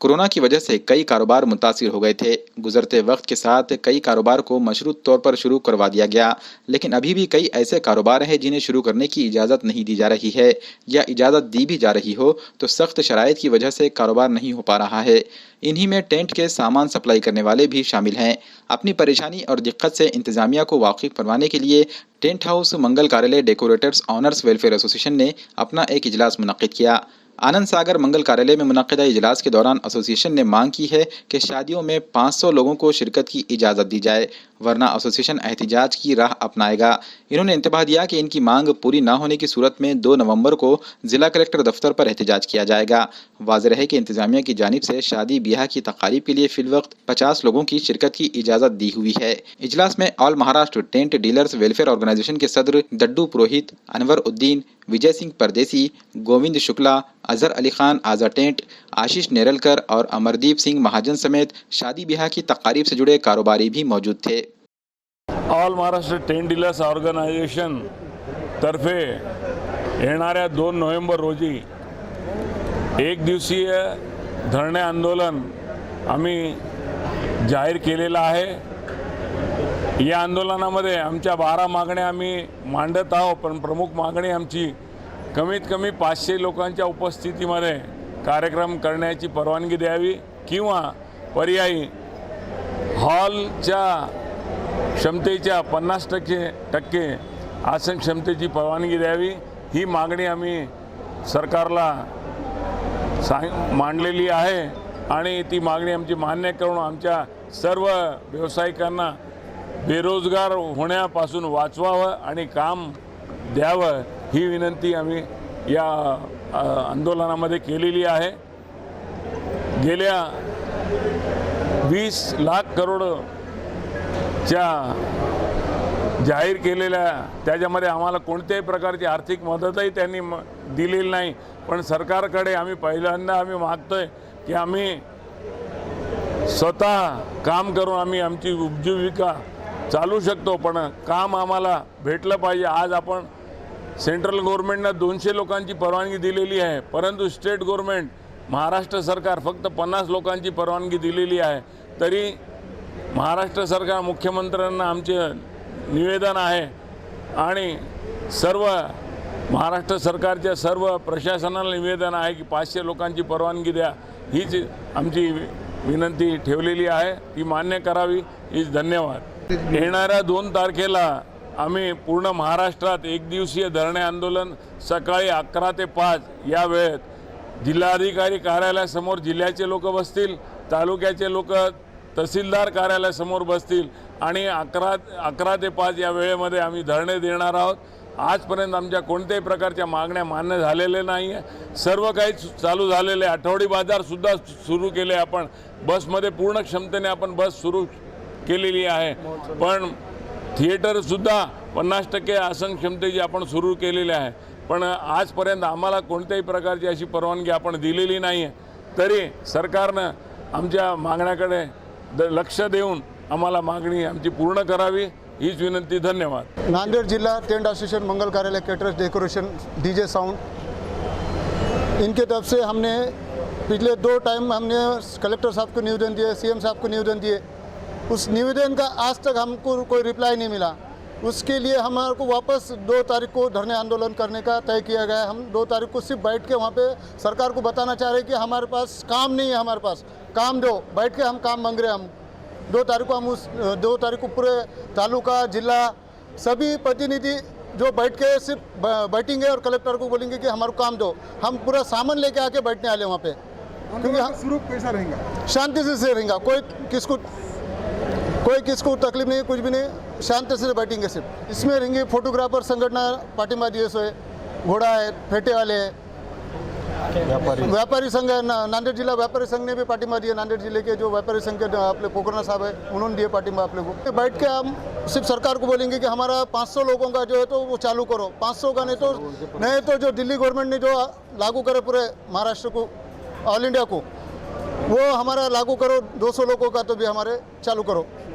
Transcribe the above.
Corona की वजह से कई कारोबार मुतासिर हो गए थे। गुजरते वक्त के साथ कई कारोबार को मशरूत तौर पर शुरू करवा दिया गया, लेकिन अभी भी कई ऐसे कारोबार हैं जिन्हें शुरू करने की इजाज़त नहीं दी जा रही है, या इजाज़त दी भी जा रही हो तो सख्त शराइत की वजह से कारोबार नहीं हो पा रहा है। इन्हीं में टेंट के सामान सप्लाई करने वाले भी शामिल हैं। अपनी परेशानी और दिक्कत से इंतजामिया को वाकिफ करवाने के लिए टेंट हाउस मंगल कार्यालय डेकोरेटर्स ऑनर्स वेलफेयर एसोसिएशन ने अपना एक इजलास मुनक्किद किया। आनंद सागर मंगल कार्यालय में मुनक्किदा इजलास के दौरान एसोसिएशन ने मांग की है कि शादियों में 500 लोगों को शिरकत की इजाज़त दी जाए, वरना एसोसिएशन एहतिजाज की राह अपनाएगा। इन्होंने इंतबाह दिया कि इनकी मांग पूरी न होने की सूरत में 2 नवंबर को जिला कलेक्टर दफ्तर पर एहतिजाज किया जाएगा। वाज़ेह रहे कि इंतजामिया की जानिब से शादी ब्याह की तकारीब के लिए फिलवक्त 50 लोगों की शिरकत की इजाज़त दी हुई है। इजलास में all Maharashtra tent dealers welfare organisation के सदर दड्डू पुरोहित, अनवर उद्दीन, विजय सिंह परदेसी, गोविंद शुक्ला, अजहर अली खान आज़ा टेंट, आशीष नेरलकर और अमरदीप सिंह महाजन समेत शादी ब्याह की तकारीब से जुड़े कारोबारी भी मौजूद थे। All Maharashtra tent dealers organisation तर्फे येणाऱ्या 2 नोव्हेंबर रोजी एक दिवसीय धरणे आंदोलन आम्ही जाहीर केलेलं आहे। या आंदोलनामध्ये आमच्या 12 मागण्या आम्ही मांडत आहोत, पण प्रमुख मागणी आमची कमीत कमी 500 लोकांच्या उपस्थितीमध्ये कार्यक्रम करण्याची परवानगी द्यावी किंवा पर्यायी हॉलच्या क्षमतेच्या 50% आसन क्षमतेची परवानगी द्यावी, ही मागणी आम्ही सरकारला मांडलेली आहे आणि ती मागणी आमची मान्य करून आमच्या सर्व व्यावसायिकांना बेरोजगार होण्यापासून वाचवावं आणि काम द्यावं, ही विनंती आम्ही या आंदोलनामध्ये केलेली आहे। गेल्या 20 लाख करोडच्या जाहीर केलेल्या त्याच्यामध्ये आम्हाला कोणत्याही प्रकारची आर्थिक मदतही त्यांनी दिलेली नाही, पण सरकारकडे आम्ही पहिल्यांदा मागतोय की आम्ही स्वतः काम करून आम्ही आमची उपजीविका चालू शकतो, पण काम आम्हाला भेटलं पाहिजे। आज आपण सेंट्रल गव्हर्नमेंटने 200 लोकांची परवानगी दिलेली आहे, परंतु स्टेट गव्हर्नमेंट महाराष्ट्र सरकार फक्त 50 लोकांची परवानगी दिलेली आहे। तरी महाराष्ट्र सरकार मुख्यमंत्र्यांना आमचे निवेदन आहे आणि सर्व महाराष्ट्र सरकारच्या सर्व प्रशासनाला निवेदन आहे की 500 लोकांची परवानगी द्या, हीच आमची विनंती ठेवलेली आहे, ती मान्य करावी। हीच धन्यवाद। येणाऱ्या 2 तारखेला आम्ही पूर्ण महाराष्ट्रात एक दिवसीय धरणे आंदोलन सकाळी 11 ते 5 या वेळेत जिल्हाधिकारी कार्यालयासमोर जिल्ह्याचे लोक बसतील, तालुक्याचे लोक तहसीलदार कार्यालयासमोर बसतील आणि 11 ते 5 या वेळेमध्ये आम्ही धरणे देणार आहोत। आजपर्यंत आमच्या कोणत्याही प्रकारच्या मागण्या मान्य झालेल्या नाही आहे। सर्व काही चालू झालेले, आठवडी बाजार सुद्धा सुरू केले, आपण बसमध्ये पूर्ण क्षमतेने आपण बस सुरू केलेली आहे, पण थिएटर सुद्धा 50% आसन क्षमतेची आपण सुरू केलेली आहे, पण आजपर्यंत आम्हाला कोणत्याही प्रकारची अशी परवानगी आपण दिलेली नाही आहे। तरी सरकारने आमच्या मागण्याकडे लक्ष देऊन आम्हाला मागणी आमची पूर्ण करावी, हीच विनंती। धन्यवाद। नांदेड़ जिला टेंट एसोसिएशन मंगल कार्यालय केटरर्स डेकोरेशन डीजे साउंड, इनके तरफ से हमने पिछले 2 टाइम हमने कलेक्टर साहब को निवेदन दिए, सीएम साहब को निवेदन दिए, उस निवेदन का आज तक हमको कोई रिप्लाई नहीं मिला। उसके लिए हमारे को वापस 2 तारीख को धरने आंदोलन करने का तय किया गया है। हम 2 तारीख को सिर्फ बैठ के वहाँ पे सरकार को बताना चाह रहे हैं कि हमारे पास काम नहीं है, हमारे पास काम दो, बैठ के हम काम मांग रहे हैं। हम 2 तारीख को 2 तारीख को पूरे तालुका जिला सभी प्रतिनिधि जो बैठ के सिर्फ बैठेंगे और कलेक्टर को बोलेंगे कि हमारे काम दो। हम पूरा सामान लेके आके बैठने वाले वहाँ पे, क्योंकि शुरू कैसा रहेगा, शांति से रहेगा, कोई किसको तकलीफ नहीं, कुछ भी नहीं, शांति से बैठेंगे। सिर्फ इसमें रहेंगे फोटोग्राफर संगठन पाटिंबा दिए सो है, घोड़ा है, फेटे वाले है, व्यापारी संघ है, नांदेड़ जिला व्यापारी संघ ने भी पाटिंबा दिया। नांदेड़ जिले के जो व्यापारी संघ के अपने पोखरना साहब है, उन्होंने दिए पाटिंबा आप लोगों को। बैठ के हम सिर्फ सरकार को बोलेंगे कि हमारा 500 लोगों का जो है तो वो चालू करो, 500 का नहीं तो जो दिल्ली गवर्नमेंट ने जो लागू करे पूरे महाराष्ट्र को, ऑल इंडिया को, वो हमारा लागू करो। 200 लोगों का तो भी हमारे चालू करो।